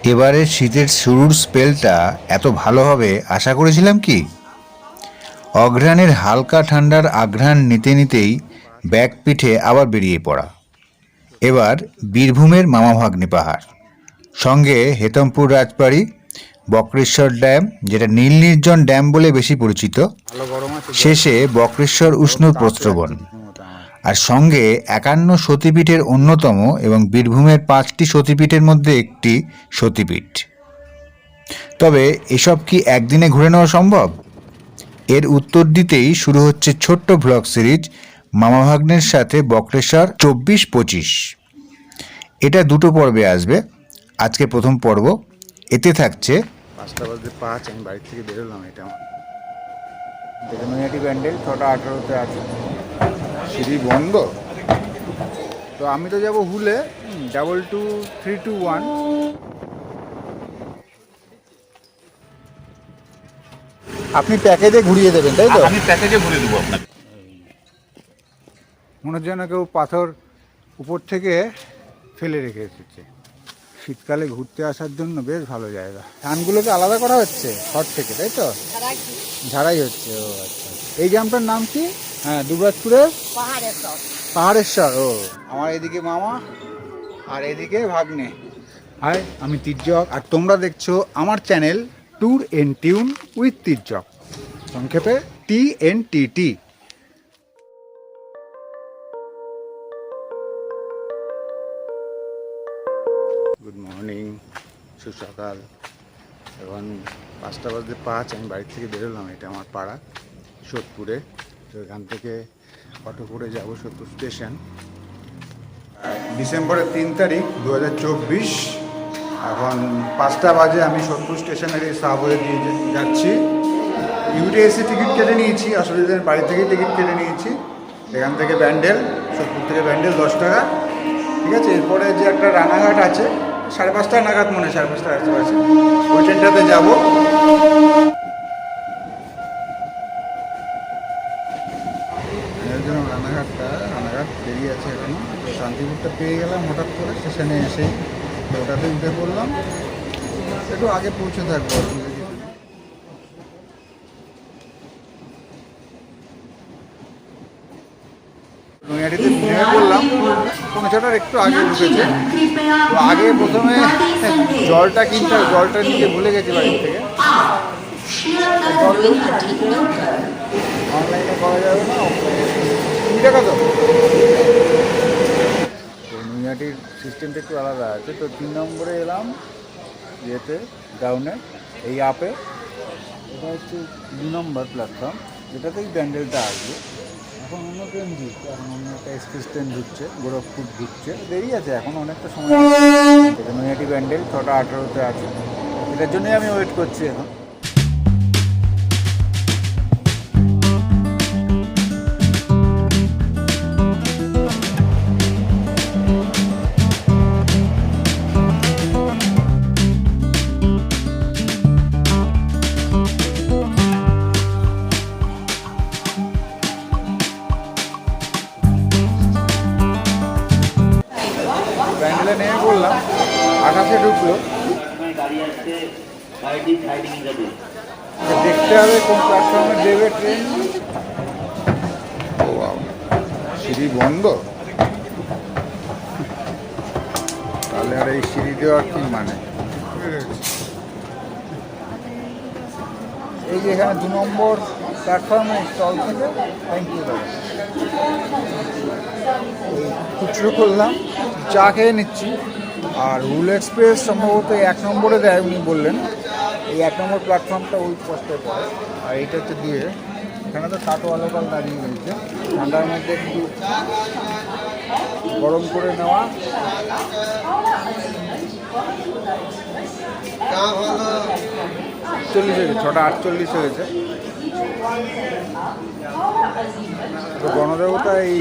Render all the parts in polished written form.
এবারের শীতের শুরুর স্পেলটা এত ভালো হবে আশা করেছিলাম কি? অঘ্রাণের হালকা ঠান্ডার আঘ্রাণ নিতে নিতেই ব্যাগ পিঠে আবার বেরিয়ে পড়া। এবার বীরভূমের মামাভাগ্নে পাহাড়, সঙ্গে হেতমপুর রাজবাড়ি, বক্রেশ্বর ড্যাম, যেটা নীল নির্জন ড্যাম বলে বেশি পরিচিত, শেষে বক্রেশ্বর উষ্ণুর প্রস্রবণ, আর সঙ্গে 51 সতীপীঠের অন্যতম এবং বীরভূমের 5টি সতীপীঠের মধ্যে একটি সতীপীঠ। তবে এসব কি একদিনে ঘুরে নেওয়া সম্ভব? এর উত্তর দিতেই শুরু হচ্ছে ছোট্ট ভ্লগ সিরিজ মামাভাগ্নের সাথে বক্রেশ্বর 24-25। এটা দুটো পর্বে আসবে। আজকে প্রথম পর্ব, এতে থাকছে 5:05 আমি বাড়ি থেকে বেরোলাম। এটা নৈহাটি ব্যান্ডেল 6:18-তে আছে, সিঁড়ি বন্ধ। তো আমি তো যাবো হুলে 22321। আপনি প্যাকেজে ঘুরিয়ে দেবেন, তাই তো? আমি প্যাকেজে ঘুরে দেবো আপনাকে। মনে হচ্ছে যেন কেউ পাথর উপর থেকে ফেলে রেখে এসেছে। শীতকালে ঘুরতে আসার জন্য বেশ ভালো জায়গা। ধানগুলোকে আলাদা করা হচ্ছে খড় থেকে, তাই তো? ঝাড়াই হচ্ছে। ও আচ্ছা, এই গ্রামটার নাম কি? হ্যাঁ, দুবরাজপুরের পাহাড়েশ্বর। ও, আমার এদিকে মামা আর এদিকে ভাগ্নে। হাই, আমি তির্যক, আর তোমরা দেখছো আমার channel tour and tune with Tiryak, সংক্ষেপে TNTT। Good morning, সুসকাল। এখন 5:05 আমি বাড়ি থেকে বেরোলাম। এটা আমার পাড়া সোদপুরে। তো এখান থেকে অটো করে যাবো সোদপুর স্টেশন। ডিসেম্বরের 3 তারিখ 2024, এখন 5টা বাজে। আমি সোদপুর স্টেশনের এই সাবওয়ে দিয়ে যাচ্ছি। ইউটিএসি টিকিট কেটে নিয়েছি, আসলে বাড়ি থেকেই টিকিট কেটে নিয়েছি। এখান থেকে ব্যান্ডেল, সোদপুর থেকে ব্যান্ডেল 10 টাকা, ঠিক আছে। এরপরে যে একটা রানাঘাট আছে, 5:30 নাগাদ, মনে হয় 5:30 আশেপাশে, ওই ট্রেনটাতে যাবো। রানাঘাট বেরিয়ে আছে এখনো। শান্তিপুরটা পেয়ে গেলাম হঠাৎ করে স্টেশনে এসেই, তো ওটাতে উঠে পড়লাম। একটু আগে পৌঁছে থাকবো। নৈহাটিতে নেমে পড়লাম, পৌঁছাটার একটু আগে ঢুকেছে। তো আগে প্রথমে জলটা কিনতে হবে, জলটা নিতে ভুলে গেছি বাড়ি থেকে। অনলাইনে করা যাবে না, অফলাইনে। টাকা তো নৈহাটির সিস্টেমটা একটু আলাদা আছে। তো 3 নম্বরে এলাম, ইয়েতে ডাউনে, এই আপে। এটা হচ্ছে 2 নম্বর প্ল্যাটফর্ম, যেটাতেই ব্যান্ডেলটা আসবে। এখন অন্য ট্রেন ঢুকছে, এখন অন্য একটা এক্সপ্রেস ট্রেন ঢুকছে, গোরখপুর ঢুকছে। দেরি আছে, এখন অনেকটা সময়। এটা নৈহাটি ব্যান্ডেল 6:18-তে আছে। এটার জন্যই আমি ওয়েট করছি এখন। ব্যান্ডেলে নেমে পড়লাম, 28-এ ঢুকলো। দেখতে হবে কোন প্ল্যাটফর্মে দেবে ট্রেন। ও বাবা, সিঁড়ি বন্ধ। তাহলে আর এই সিঁড়ি দেওয়ার কি মানে? এই যে এখানে 2 নম্বর প্ল্যাটফর্মে স্টল থেকে, থ্যাংক ইউ দাদা। খুচরো করলাম, চা খেয়ে নিচ্ছি। আর হুল এক্সপ্রেস সম্ভবত 1 নম্বরে দেয়, উনি বললেন। এই 1 নম্বর প্ল্যাটফর্মটা ওই পোস্টে পড়ে। আর এইটা হচ্ছে দিয়ে, এখানে তো কাটোয়ালোকাল দাঁড়িয়ে রয়েছে। ঠান্ডার মধ্যে একটু গরম করে নেওয়া। 6:48 হয়েছে। তো গণদেবতা এই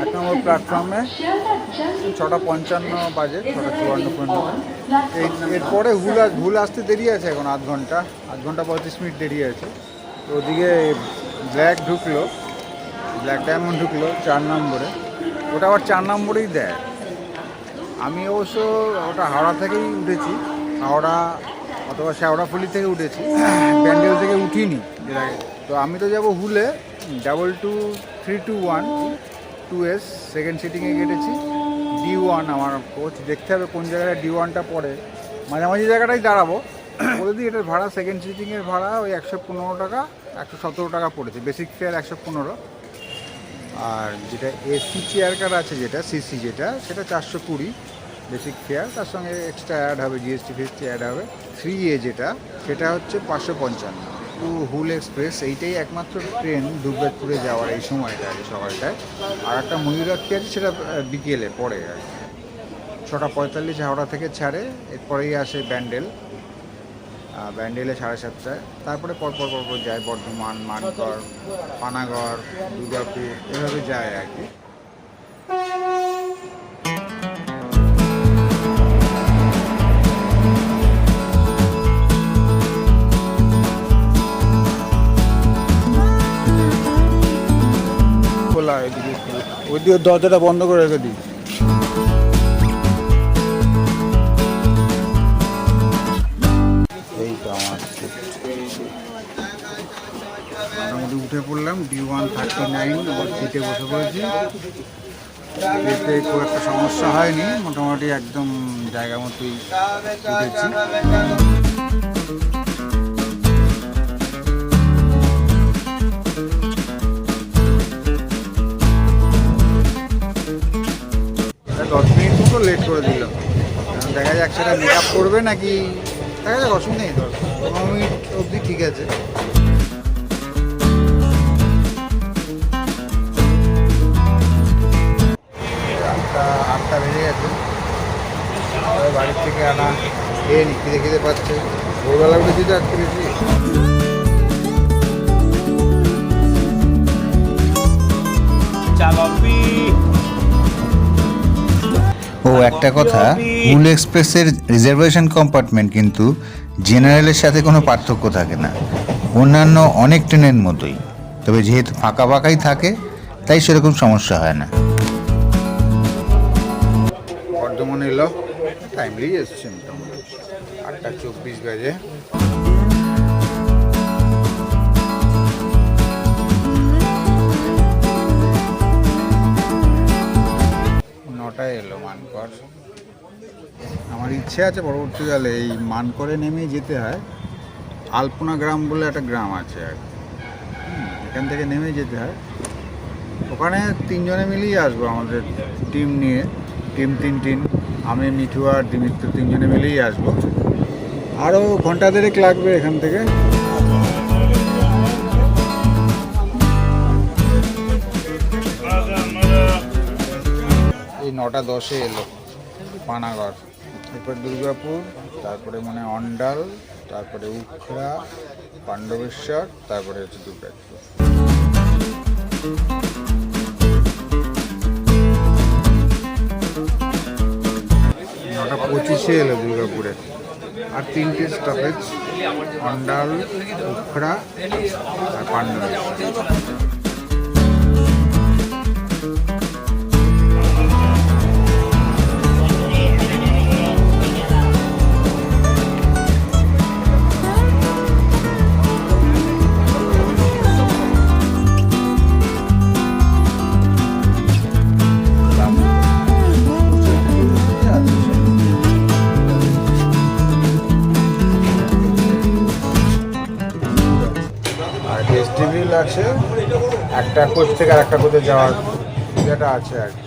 1 নম্বর প্ল্যাটফর্মে 6:55 বাজে, 6:54। এরপরে হুল আসতে দেরি আছে, এখন আধ ঘন্টা 35 মিনিট দেরি আছে। তো ওদিকে ব্ল্যাক ঢুকলো, ব্ল্যাক ডায়মন্ড ঢুকলো 4 নম্বরে। ওটা আবার 4 নম্বরেই দেয়। আমি অবশ্য ওটা হাওড়া থেকেই উঠেছি, হাওড়া অথবা শেওড়াফুলি থেকে উঠেছি, ব্যান্ডেল থেকে উঠিনি এর আগে। তো আমি তো যাবো হুলে 22321 2S, সেকেন্ড সিটিংয়ে কেটেছি। D1 আমার কোচ, দেখতে হবে কোন জায়গায় D1টা পড়ে, মাঝামাঝি জায়গাটাই দাঁড়াবো। বলে দিই এটার ভাড়া, সেকেন্ড সিটিংয়ের ভাড়া ওই 115 টাকা, 117 টাকা পড়েছে, বেসিক ফেয়ার 115। আর যেটা এসি চেয়ার কার আছে, যেটা সিসি যেটা, সেটা 420 বেসিক ফেয়ার, তার সঙ্গে এক্সট্রা অ্যাড হবে, জিএসটি ফিএসটি অ্যাড হবে। 3A যেটা, সেটা হচ্ছে 555। তো হুল এক্সপ্রেস এইটাই একমাত্র ট্রেন দুর্গাপুরে যাওয়ার এই সময়টা আছে সকালটায়। আর একটা ময়ূরাক্ষী আছে, সেটা বিকেলে পড়ে আর কি। 6:45 হাওড়া থেকে ছাড়ে, এরপরেই আসে ব্যান্ডেল, ব্যান্ডেলে 7:30টায়। তারপরে পরপর যায় বর্ধমান, মানকর, পানাগড়, দুর্গাপুর, এভাবে যায় আর কি। খোলা এদিকে, ওইদিকে দরজাটা বন্ধ করে রেখে দিই। এই তো আমার মোটামুটি উঠে পড়লাম, D139 আমার সিটে বসে পড়েছি। যেতে খুব একটা সমস্যা হয়নি, মোটামুটি একদম জায়গা মতোই উঠেছি। এটা 10 মিনিট মতো লেট করে দিলাম, দেখা যাক সেটা মেক আপ করবে নাকি, দেখা যাক, অসুবিধা নেই। 15 মিনিট অবধি ঠিক আছে। আটটা বেজে গেছে, বাড়ির থেকে আনা খেয়ে নি, খিদে খিদে পাচ্ছে। ভোরবেলা উঠেছি তো আজকে বেশি। ও একটা কথা, হুল এক্সপ্রেসের রিজার্ভেশন কম্পার্টমেন্ট কিন্তু জেনারেলের সাথে কোনো পার্থক্য থাকে না, অন্যান্য অনেক ট্রেনের মতোই। তবে যেহেতু ফাঁকা ফাঁকাই থাকে, তাই সেরকম সমস্যা হয় না। বর্ধমান এলো, টাইমলি এসছে, মোটামুটি 8:24 বাজে। নটায় এলো মানকর। আমার ইচ্ছে আছে পরবর্তীকালে এই মানকরে নেমেই যেতে হয়। আলপনা গ্রাম বলে একটা গ্রাম আছে আর কি, এখান থেকে নেমেই যেতে হয়। ওখানে 3 জনে মিলেই আসবো, আমাদের টিম নিয়ে, টিম 3 আমি, মিঠু আর দিমিত্র, 3 জনে মিলেই আসবো। আরও ঘন্টা দেড়েক লাগবে এখান থেকে। এই 9:10 এলো পানাগড়, এরপর দুর্গাপুর, তারপরে মানে অন্ডাল, তারপরে উখড়া, পাণ্ডবেশ্বর, তারপরে হচ্ছে দুর্গাপুর। 9:25 এলো দুর্গাপুরে। আর 3টে স্টপেজ, অন্ডাল, উখড়া আর পাণ্ডবেশ্বর। টেবিল আছে, একটা কোচ থেকে আর একটা কোচে যাওয়ার যেটা আছে আর কি।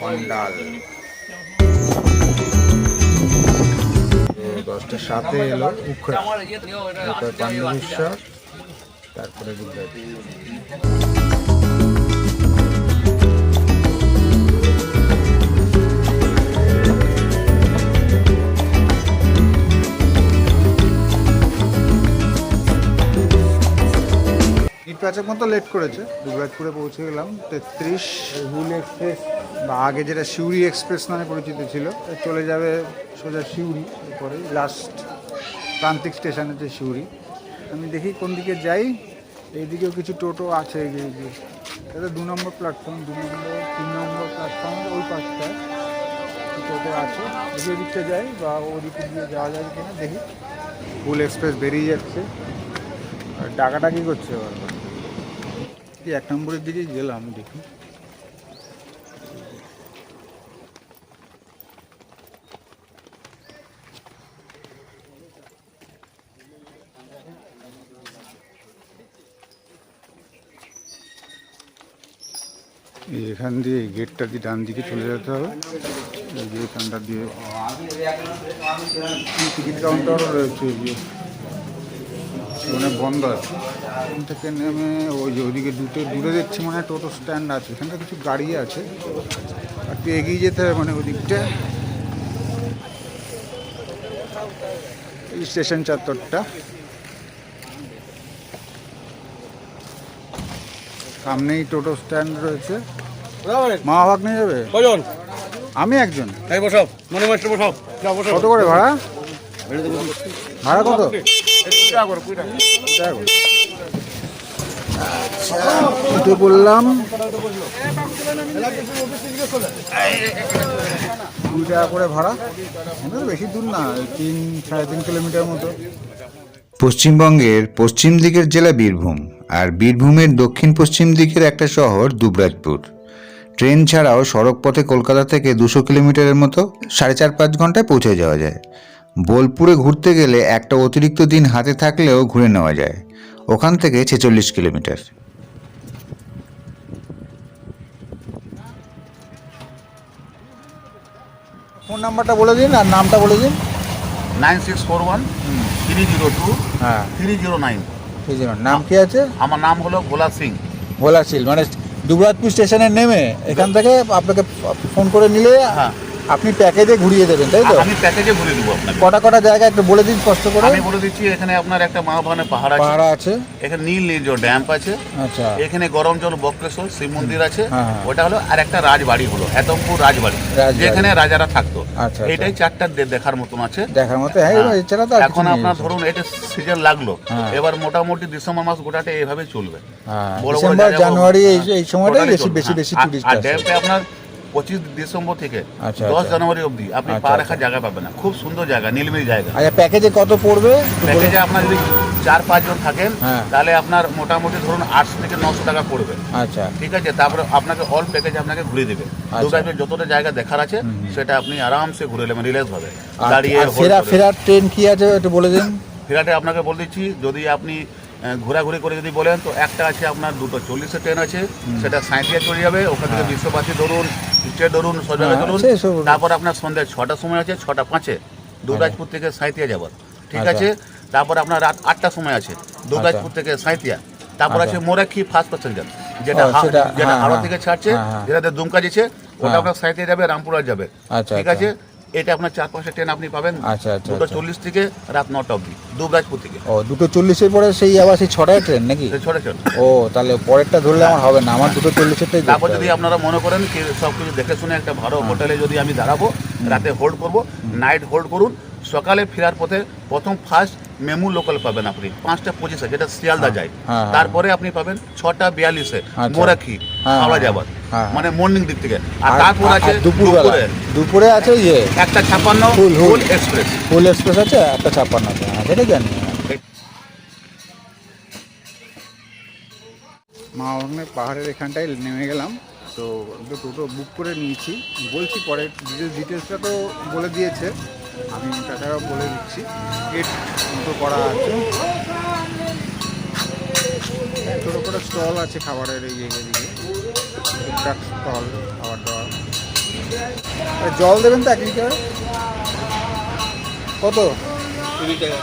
অন্ডাল 10:07 এলো উখড়া, তারপরে পাণ্ডবেশ্বর, তারপরে দুর্গাপুর। পাঁচেক মতো লেট করেছে, দুর্গাপুরে পৌঁছে গেলাম 33। হুল এক্সপ্রেস বা আগে যেটা সিউড়ি এক্সপ্রেস নামে পরিচিত ছিল, চলে যাবে সোজা সিউড়ি, এরপরে লাস্ট প্রান্তিক স্টেশন হচ্ছে সিউড়ি। আমি দেখি কোন দিকে যাই, এইদিকেও কিছু টোটো আছে, এটা 2 নম্বর প্ল্যাটফর্ম, 3 নম্বর প্ল্যাটফর্ম ওই পাশটা টোটো আছে। যদি ওদিকটা যাই বা ওদিকে দিয়ে যাওয়া যায় কিনা দেখি। ফুল এক্সপ্রেস বেরিয়ে যাচ্ছে, আর টাকাটা কি করছে এবার? 1 নম্বরের দিকে গেলাম, দেখি। এখান দিয়ে গেটটা দিয়ে ডান দিকে চলে যেতে হবে। এই যে এখানটা দিয়ে টিকিট কাউন্টারও রয়েছে, মানে বন্ধ আছে। এখান থেকে নেমে ওই যে ওইদিকে দূরে দেখছি মানে টোটো স্ট্যান্ড আছে, এখানটা কিছু গাড়ি আছে, আর একটু এগিয়ে যেতে হবে মানে ওদিকটা। এই স্টেশন চত্বরটা, সামনেই টোটো স্ট্যান্ড রয়েছে। মা বাবা নিয়ে যাবে? আমি একজন। কত করে ভাড়া? ভাড়া কত? উঠে বললাম 2 টাকা করে ভাড়া। বেশি দূর না, 3-3.5 কিলোমিটার মতো। পশ্চিমবঙ্গের পশ্চিম দিকের জেলা বীরভূম, আর বীরভূমের দক্ষিণ পশ্চিম দিকের একটা শহর দুবরাজপুর। ট্রেন ছাড়াও সড়ক পথে কলকাতা থেকে 200 কিলোমিটারের মতো 4.5-5 ঘন্টায় পৌঁছে যাওয়া যায়। বোলপুরে ঘুরতে গেলে একটা অতিরিক্ত দিন হাতে থাকলেও ঘুরে নেওয়া যায়। ওখান থেকে 46 কিলোমিটার। ফোন নাম্বারটা বলে দিন আর নামটা বলে দিন। 9641 302 হ্যাঁ 309। এই যে নাম কি আছে? আমার নাম হলো ভোলা সিং। ভোলা সিল, মানে দুবরাজপুর স্টেশনে নেমে এখান থেকে আপনাকে ফোন করে নিলে হ্যাঁ, আপনি প্যাকেজে ঘুরিয়ে দেবেন, তাই তো? আমি প্যাকেজে ঘুরে দেবো আপনাকে। কটা জায়গা একটু বলে দিন স্পষ্ট করে। আমি বলে দিচ্ছি, এখানে আপনার একটা মা ভবানের পাহাড় আছে, পাহাড় আছে, এখানে নীল নীল ড্যাম্প আছে, আচ্ছা, এখানে গরম জল বক্রেশ্বর শিব মন্দির আছে, হ্যাঁ। ওটা হলো, আর একটা রাজবাড়ি হলো হেতমপুর রাজবাড়ি, যেখানে রাজারা থাকতো। আচ্ছা, এটাই 4টা দেখার মতন আছে, দেখার মতো। হ্যাঁ, হ্যাঁ। এছাড়া তো আর কিছু এখন নেই। আপনার ধরুন এটা সিজন লাগলো, হ্যাঁ। এবার মোটামুটি ডিসেম্বর মাস গোটাটা এইভাবে চলবে। হ্যাঁ, বড় বড় ডিসেম্বর জায়গা জানুয়ারি এই সময়টাই গোটাটাই বেশি চলবে, বেশি হ্যাঁ। বেশি টুরিস্ট আর আসে। ড্যামে আপনার 25 ডিসেম্বর থেকে আচ্ছা, 10 আচ্ছা। জানুয়ারি অবধি আপনি আচ্ছা, পা আচ্ছা। রাখার জায়গা পাবেন না। খুব সুন্দর জায়গা, নীলমিল জায়গা। আচ্ছা, প্যাকেজে কত পড়বে? প্যাকেজে আপনার যদি 4-5 জন থাকেন, হ্যাঁ। তাহলে আপনার মোটামুটি ধরুন 800 থেকে 900 টাকা পড়বে। আচ্ছা, ঠিক আছে, তারপরে আপনাকে অল প্যাকেজে আপনাকে ঘুরে দেবে। দুর্গাপুরে যতটা জায়গা দেখার আছে সেটা আপনি আরামসে ঘুরে নেবেন রিল্যাক্স ভাবে দাঁড়িয়ে। ফেরার ট্রেন কি আছে একটু বলে দিন। ফেরাটে আপনাকে বলে দিচ্ছি, যদি আপনি ঘোরাঘুরি করে যদি বলেন তো একটা আছে আপনার 2:40 ট্রেন আছে, সেটা সাঁইথিয়া চলে যাবে, ওখান থেকে বিশ্ববাসী ধরুন, স্টেট ধরুন, সব জায়গায় ধরুন। তারপর আপনার সন্ধ্যা 6টার সময় আছে, 6:05 দুর্গাপুর থেকে সাঁইথিয়া যাবার। ঠিক আছে, তারপর আপনার রাত 8টার সময় আছে দুর্গাপুর থেকে সাঁইথিয়া। তারপর আছে মোরাক্ষী ফার্স্ট প্যাসেঞ্জার, যেটা হাওড়া থেকে ছাড়ছে, যেটাতে দুমকা যেছে, ওটা আপনার সাঁইথিয়া যাবে, রামপুরহাট যাবে। ঠিক আছে, এটা আপনার 4-5টা ট্রেন আপনি পাবেন। 2:40 থেকে রাত 9টা অবধি দুবরাজপুর থেকে। 2:40 পরে সেই আবার সেই 6টায় ট্রেন নাকি? 6টা ট্রেন। তাহলে পরেরটা ধরলে আমার হবে না, আমার 2:40টাই। তারপর যদি আপনারা মনে করেন কি সব কিছু দেখে শুনে একটা ভালো হোটেলে যদি আমি দাঁড়াবো, রাতে হোল্ড করব, নাইট হোল্ড করুন, সকালে ফেরার পথে ফার্স্ট মেমু লোকাল পাবেন আপনি 5:25, যেটা শিয়ালদা যায়। তারপরে আপনি পাবেন 6:42 মোরাক্ষী হাওড়া যাবার, মানে মর্নিং দিক থেকে। আর তারপর আছে দুপুরে আছে ইয়ে 1:56 ফুল এক্সপ্রেস। ফুল এক্সপ্রেস আছে 1:56, সেটা জানি। মা বাবার পাহাড়ের এখানটায় নেমে গেলাম, তো টোটো বুক করে নিয়েছি। বলছি পরে ডিটেলসটা তো বলে দিয়েছে, আমি তাছাড়াও বলে দিচ্ছি। গেট মতো করা আছে, ছোটো করে স্টল আছে খাবারের, এই এদিকে টুকটাক স্টল খাবার দাবার। জল দেবেন তো 1 লিটার? কত? 20 টাকা।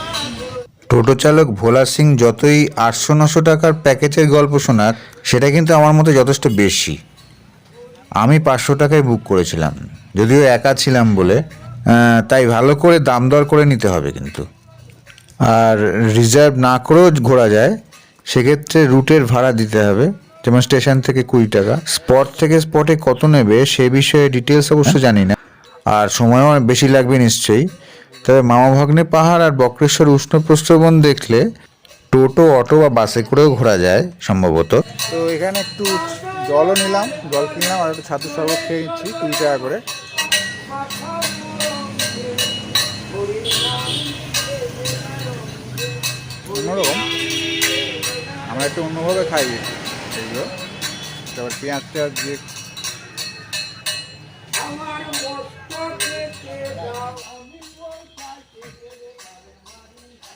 টোটো চালক ভোলা সিং যতই 800-900 টাকার প্যাকেজের গল্প শোনাক, সেটা কিন্তু আমার মতে যথেষ্ট বেশি। আমি 500 টাকায় বুক করেছিলাম, যদিও একা ছিলাম বলে, তাই ভালো করে দাম দর করে নিতে হবে কিন্তু। আর রিজার্ভ না করেও ঘোরা যায়, সেক্ষেত্রে রুটের ভাড়া দিতে হবে, যেমন স্টেশন থেকে 20 টাকা। স্পট থেকে স্পটে কত নেবে সে বিষয়ে ডিটেলস অবশ্য জানি না, আর সময়ও বেশি লাগবে নিশ্চয়ই। তবে মামা ভাগ্নে পাহাড় আর বক্রেশ্বর উষ্ণ প্রস্রবণ দেখলে টোটো, অটো বা বাসে করেও ঘোরা যায় সম্ভবত। তো এখানে একটু জলও নিলাম, জল কিনলাম আর একটু ছাতুর শরবত খেয়ে নিচ্ছি 20 টাকা করে। অন্যরকম, আমরা একটু অন্যভাবে খাই এইগুলো। তারপর পেঁয়াজ টেয়াজ দিয়ে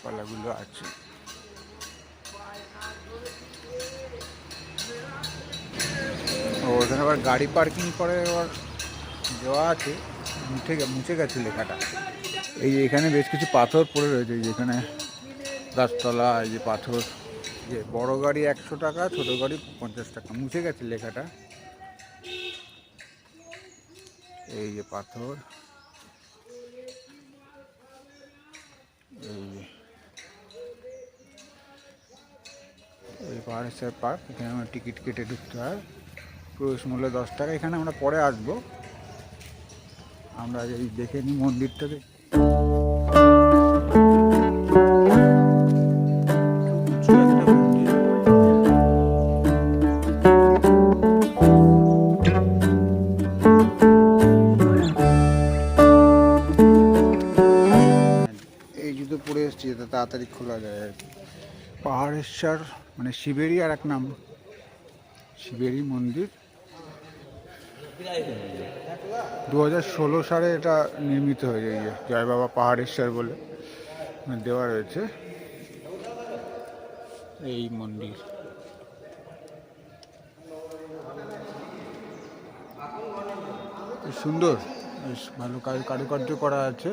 কলাগুলো আছে। ও ওখানে আবার গাড়ি পার্কিং করে আবার দেওয়া আছে, মুছে গেছে লেখাটা। এই যে এখানে বেশ কিছু পাথর পড়ে রয়েছে, এই যে এখানে গাছতলা, এই যে পাথর, যে বড় গাড়ি 100 টাকা, ছোট গাড়ি 50 টাকা, মুছে গেছে লেখাটা। এই যে পাথর, এই পাহাড়েশ্বর পার্ক, এখানে আমরা টিকিট কেটে ঢুকতে হয়, প্রবেশ মূল্য 10 টাকা। এখানে আমরা পরে আসবো, আমরা এই দেখে নিই মন্দিরটাকে। এই জুতো পরে এসেছি যাতে তাড়াতাড়ি খোলা যায় আর কি। পাহাড়েশ্বর মানে শিবেরই আর এক নাম, শিবেরই মন্দির। 2016 সালে এটা নির্মিত হয়ে যায়, জয় বাবা পাহাড়েশ্বর বলে দেওয়া রয়েছে এই মন্দির। সুন্দর, বেশ ভালো কারুকার্য করা আছে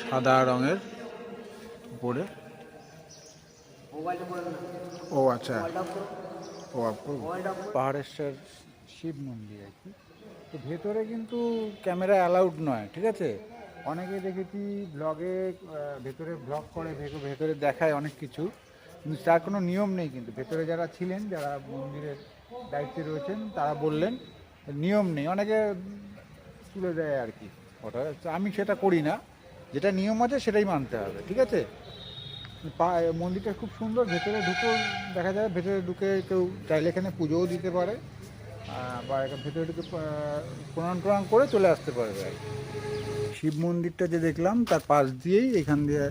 সাদা রঙের উপরে। ও আচ্ছা, ও পাহাড়েশ্বর শিব মন্দির আর কি। তো ভেতরে কিন্তু ক্যামেরা অ্যালাউড নয়, ঠিক আছে। অনেকে দেখেছি ব্লগে, ভেতরে ব্লগ করে, ভেতরে দেখায় অনেক কিছু, কিন্তু তার কোনো নিয়ম নেই। কিন্তু ভেতরে যারা ছিলেন, যারা মন্দিরের দায়িত্বে রয়েছেন, তারা বললেন নিয়ম নেই, অনেকে তুলে দেয় আর কি ওটা। আমি সেটা করি না, যেটা নিয়ম আছে সেটাই মানতে হবে, ঠিক আছে। মন্দিরটা খুব সুন্দর, ভেতরে ঢুকেও দেখা যায়, ভেতরে ঢুকে কেউ চাইলে এখানে পুজোও দিতে পারে, বা ভেতরে ঢুকে প্রণাম টনাম করে চলে আসতে পারবে আর কি। শিব মন্দিরটা যে দেখলাম তার পাশ দিয়েই এখান দিয়ে।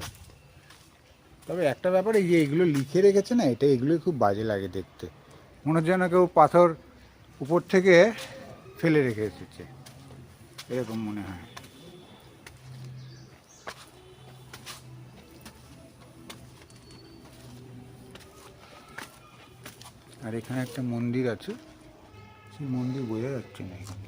তবে একটা ব্যাপার, এই যে এগুলো লিখে রেখেছে না, এগুলোই খুব বাজে লাগে দেখতে, মনে হচ্ছে যেন কেউ পাথর উপর থেকে ফেলে রেখে এসেছে, এরকম মনে হয়। আর এখানে একটা মন্দির আছে, সেই মন্দির বোঝা যাচ্ছে না এখানে।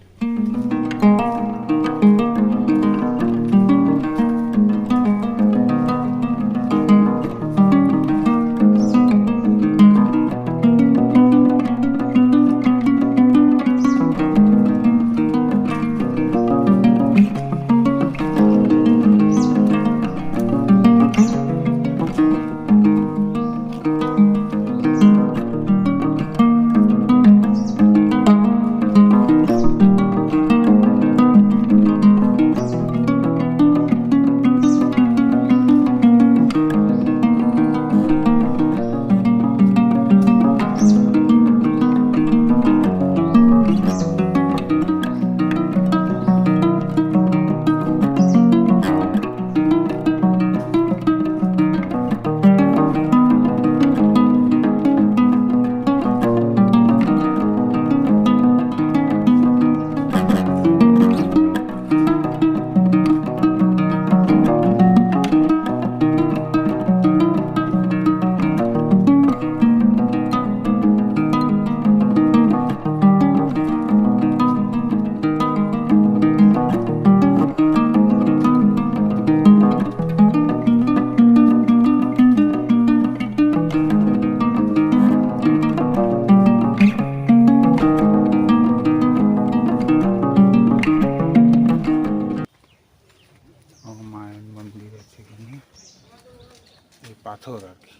পাথর আর কি,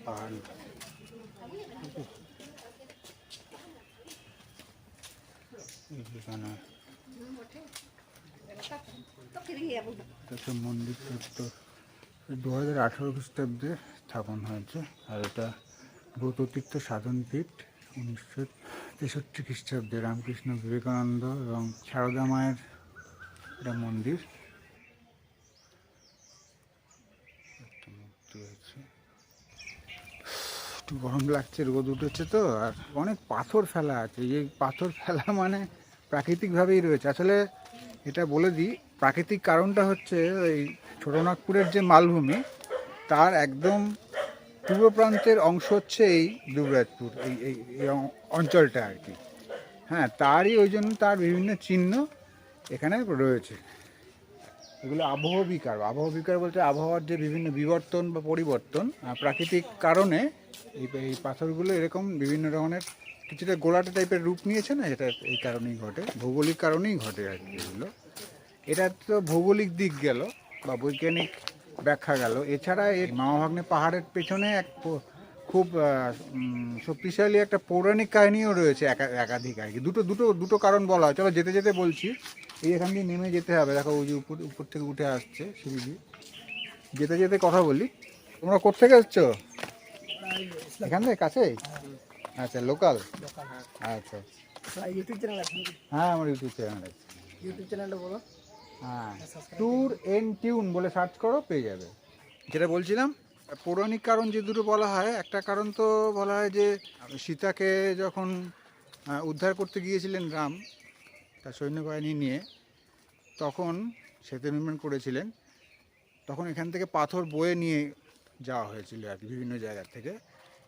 পাহাড়। এখানে মন্দির তো 2018 খ্রিস্টাব্দে স্থাপন হয়েছে। আর এটা ব্রততীর্থ সাধনপীঠ, 1963 খ্রিস্টাব্দে রামকৃষ্ণ বিবেকানন্দ এবং সারদা মায়ের একটা মন্দির, একটা মূর্তি আছে। একটু গরম লাগছে, রোদ উঠেছে তো, আর অনেক পাথর ফেলা আছে। এই পাথর ফেলা মানে প্রাকৃতিকভাবেই রয়েছে। আসলে এটা বলে দিই, প্রাকৃতিক কারণটা হচ্ছে ওই ছোটনাগপুরের যে মালভূমি, তার একদম পূর্ব প্রান্তের অংশ হচ্ছে এই দুবরাজপুর, এই এই এই অঞ্চলটা আর কি। হ্যাঁ, তারই ওই জন্য তার বিভিন্ন চিহ্ন এখানে রয়েছে। এগুলো আবহবিকার। আবহবিকার বলতে আবহাওয়ার যে বিভিন্ন বিবর্তন বা পরিবর্তন, প্রাকৃতিক কারণে এই পাথরগুলো এরকম বিভিন্ন ধরনের কিছুটা গোলাটা টাইপের রূপ নিয়েছে না, এটা এই কারণেই ঘটে, ভৌগোলিক কারণেই ঘটে আর কি এগুলো। এটা তো ভৌগোলিক দিক গেল বা বৈজ্ঞানিক ব্যাখ্যা গেল। এছাড়া এই মামাভাগ্নে পাহাড়ের পেছনে এক খুব শক্তিশালী একটা পৌরাণিক কাহিনীও রয়েছে, একাধিক আর কি। দুটো কারণ বলা হয়। চলো যেতে যেতে বলছি। এই এখান দিয়ে নেমে যেতে হবে, দেখো ওই যে উপর থেকে উঠে আসছে সিঁড়ি দিয়ে। যেতে যেতে কথা বলি। তোমরা কোত্থেকে এসছো? এখান থেকে কাছেই? আচ্ছা, লোকাল। আচ্ছা, ইউটিউব চ্যানেল আছে? হ্যাঁ, আমার ইউটিউব চ্যানেল আছে। ইউটিউব চ্যানেলটা বলো। হ্যাঁ, ট্যুর এন্ড টিউন বলে সার্চ করো, পেয়ে যাবে। যেটা বলছিলাম, পৌরাণিক কারণ যে দুটো বলা হয়, একটা কারণ তো বলা হয় যে সীতাকে যখন উদ্ধার করতে গিয়েছিলেন রাম তার সৈন্যবাহিনী নিয়ে, তখন সেতু নির্মাণ করেছিলেন। তখন এখান থেকে পাথর বয়ে নিয়ে যাওয়া হয়েছিল আর কি, বিভিন্ন জায়গা থেকে।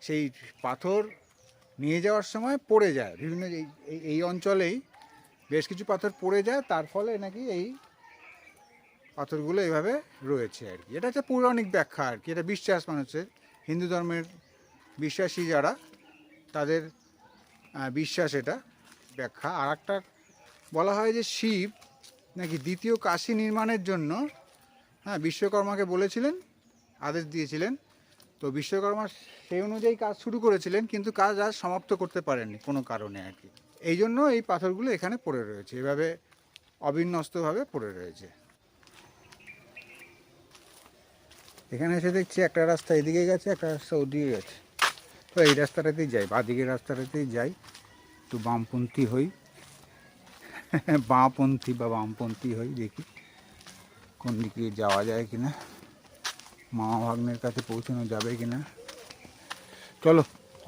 সেই পাথর নিয়ে যাওয়ার সময় পড়ে যায় বিভিন্ন এই অঞ্চলেই বেশ কিছু পাথর পড়ে যায়, তার ফলে নাকি এই পাথরগুলো এইভাবে রয়েছে আর কি। এটা হচ্ছে পৌরাণিক ব্যাখ্যা আর কি, এটা বিশ্বাস মানুষের, হিন্দু ধর্মের বিশ্বাসী যারা, তাদের বিশ্বাস, এটা ব্যাখ্যা। আর একটা বলা হয় যে শিব নাকি দ্বিতীয় কাশী নির্মাণের জন্য বিশ্বকর্মাকে বলেছিলেন, আদেশ দিয়েছিলেন। তো বিশ্বকর্মা সেই অনুযায়ী কাজ শুরু করেছিলেন, কিন্তু কাজ আজ সমাপ্ত করতে পারেননি কোনো কারণে আর কি। এই জন্য এই পাথরগুলো এখানে পড়ে রয়েছে, এভাবে অবিন্যস্তভাবে পড়ে রয়েছে। এখানে এসে দেখছি একটা রাস্তা এদিকে গেছে, একটা রাস্তা ওদিকে গেছে। তো এই রাস্তাটাতেই যাই, বাঁদিকের রাস্তাটাতেই যাই, একটু বামপন্থী হই, বামপন্থী হই, দেখি কোন দিকে যাওয়া যায় কিনা, মামাভাগ্নের কাছে পৌঁছানো যাবে কিনা। চলো,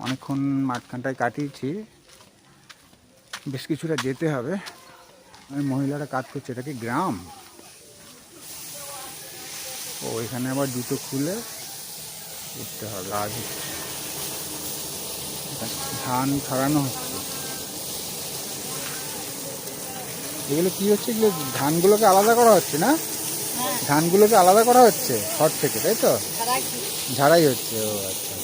অনেকক্ষণ মাঝখানটায় কাটিয়েছি, বেশ কিছুটা যেতে হবে। মহিলারা কাজ করছে, এটা কি গ্রাম? ও, এখানে আবার জুতো খুলে উঠতে হবে। আজ ধান ছাড়ানো হচ্ছে। এগুলো কি হচ্ছে? এগুলো ধানগুলোকে আলাদা করা হচ্ছে না? ধানগুলোকে আলাদা করা হচ্ছে খড় থেকে, তাই তো? ঝাড়াই হচ্ছে। ও আচ্ছা।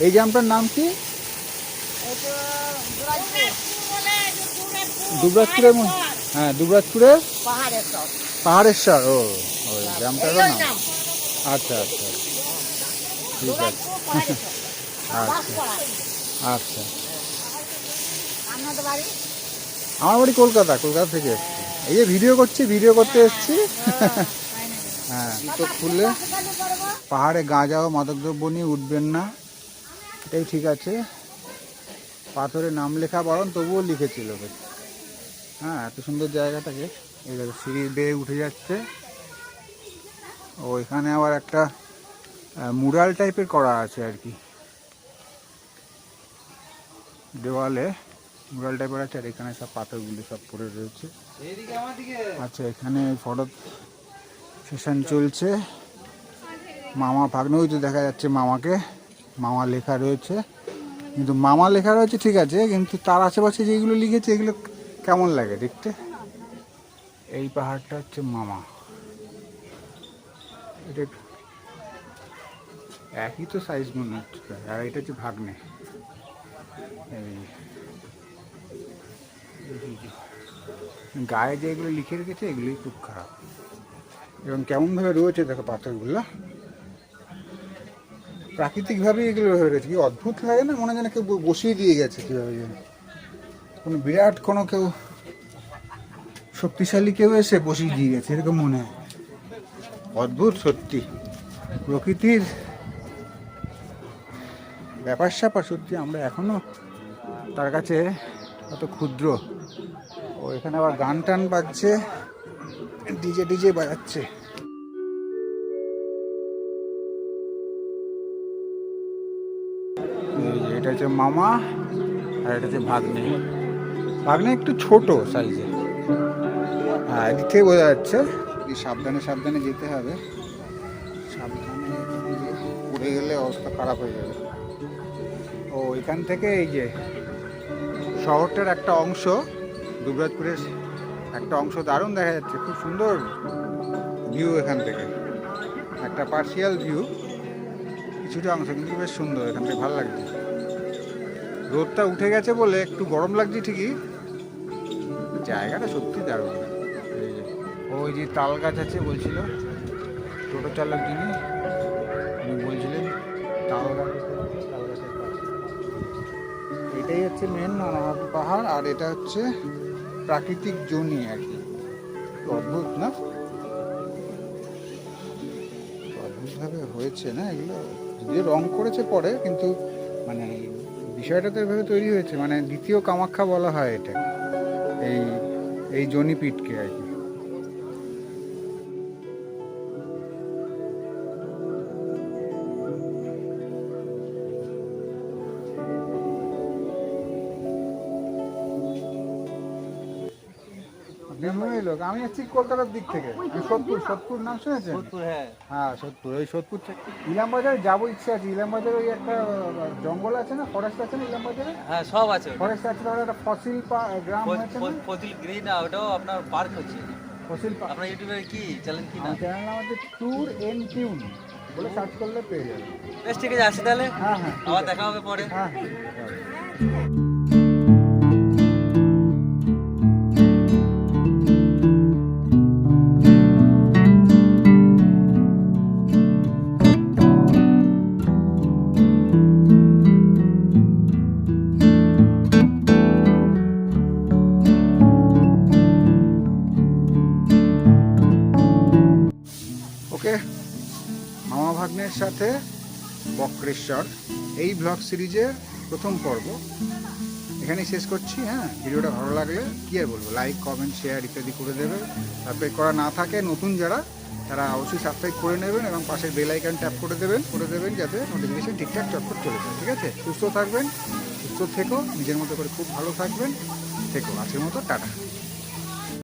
এই গ্রামটার নাম কি? দুবরাজপুরের মধ্যে? হ্যাঁ, দুবরাজপুরের পাহাড়েশ্বর। ও, ওই গ্রামটারও নাম? আচ্ছা আচ্ছা, ঠিক আছে। আচ্ছা আচ্ছা। আমার বাড়ি কলকাতা থেকে এসছি। এই যে ভিডিও করতে এসছি। হ্যাঁ, তো খুলে পাহাড়ে গাঁজা ও মাদকদ্রব্য নিয়ে উঠবেন না, এটাই ঠিক আছে। পাথরে নাম লেখা বারণ, তবুও লিখেছিল। হ্যাঁ, এত সুন্দর জায়গাটাকে। এই দেখো সিঁড়ি বেয়ে উঠে যাচ্ছে। ও, এখানে আবার একটা মুরাল টাইপের করা আছে আর কি, দেওয়ালে মুরাল টাইপের আছে। আর এখানে সব পাথরগুলি সব পড়ে রয়েছে। আচ্ছা, এখানে ফটো সেশন চলছে। মামা ভাগ্নে, ওই তো দেখা যাচ্ছে মামাকে, মামা লেখা রয়েছে। কিন্তু মামা লেখা রয়েছে ঠিক আছে, কিন্তু তার আশেপাশে যেগুলো লিখেছে এগুলো কেমন লাগে দেখতে। এই পাহাড়টা হচ্ছে মামা, এটা একই তো সাইজ মনে হচ্ছে। আর এটা হচ্ছে ভাগ্নে। গায়ে যেগুলো লিখে রেখেছে এগুলোই খুব খারাপ, এবং কেমনভাবে রয়েছে দেখো পাথরগুলো, প্রাকৃতিকভাবে এগুলো হয়ে রয়েছে। কি অদ্ভুত লাগে না? মনে হয় যেন কেউ বসিয়ে দিয়ে গেছে কীভাবে যেন, কোনো বিরাট কোনো কেউ শক্তিশালী কেউ এসে বসিয়ে দিয়ে গেছে, এরকম মনে হয়। অদ্ভুত সত্যি। প্রকৃতির ব্যাপার স্যাপার সত্যি আমরা এখনো তার কাছে কত ক্ষুদ্র। ও এখানে আবার গান টান বাজছে, ডিজে বাজাচ্ছে। এই যে এটা হচ্ছে মামা আর এটা হচ্ছে ভাগ্নে। ভাগ্নে একটু ছোট সাইজে, হ্যাঁ এদিক থেকে বোঝা যাচ্ছে। সাবধানে সাবধানে যেতে হবে, সাবধানে পড়ে গেলে অবস্থা খারাপ হয়ে যাবে। ও এখান থেকে এই যে শহরটার একটা অংশ, দুবরাজপুরের একটা অংশ দারুণ দেখা যাচ্ছে, খুব সুন্দর ভিউ এখান থেকে, একটা পার্শিয়াল ভিউ, কিছুটা অংশ কিন্তু বেশ সুন্দর, এখান থেকে ভালো লাগছে। রোদটা উঠে গেছে বলে একটু গরম লাগছে ঠিকই, জায়গাটা সত্যি দারুণ। এই যে ওই যে তাল গাছ আছে বলছিল টোটো চালক যিনি, উনি বলছিলেন তাল গাছ, তাল গাছের পাশে। এটাই হচ্ছে মেন নানাহাটি পাহাড়, আর এটা হচ্ছে প্রাকৃতিক জনি আর কি। অদ্ভুত না, অদ্ভুতভাবে হয়েছে না এগুলো, যদিও রং করেছে পরে, কিন্তু মানে বিষয়টা তো এভাবে তৈরি হয়েছে, মানে দ্বিতীয় কামাখ্যা বলা হয় এটা, এই জনিপীঠকে আর কি। মেমোরি লোক, আমি আছি কলকাতার দিক থেকে, আমি সোদপুর নাম শুনেছেন? হ্যাঁ সোদপুর, ওই সোদপুর থেকে ইলামবাজারে যাবো ইচ্ছা আছে। ইলামবাজারে ওই একটা জঙ্গল আছে না, ফরেস্ট আছে না ইলামবাজারে? হ্যাঁ সব আছে, ফরেস্ট আছে, তাহলে একটা ফসিল গ্রাম হয়েছে না? ফসিল গ্রিন, ওটাও আপনার পার্ক হচ্ছে। ফসিল আপনার ইউটিউবে কি চ্যানেল কি না? চ্যানেল আমাদের ট্যুর এন্ড টিউন বলে সার্চ করলে পেয়ে যাবে। বেশ ঠিক আছে, আসি তাহলে। হ্যাঁ হ্যাঁ আবার দেখা হবে পরে। হ্যাঁ। ওকে, মামা ভাগ্নের সাথে বক্রেশ্বর এই ব্লগ সিরিজের প্রথম পর্ব এখানেই শেষ করছি। হ্যাঁ, ভিডিওটা ভালো লাগলে কি আর বলবো, লাইক কমেন্ট শেয়ার ইত্যাদি করে দেবে। সাবস্ক্রাইব করা না থাকে নতুন যারা, তারা অবশ্যই সাবস্ক্রাইব করে নেবেন এবং পাশের বেল আইকন ট্যাপ করে দেবেন যাতে নোটিফিকেশন ঠিকঠাক চটপট চলে যায়। ঠিক আছে, সুস্থ থাকবেন, সুস্থ থেকো, নিজের মতো করে খুব ভালো থাকবেন, থেকো। আজকের মতো টাটা।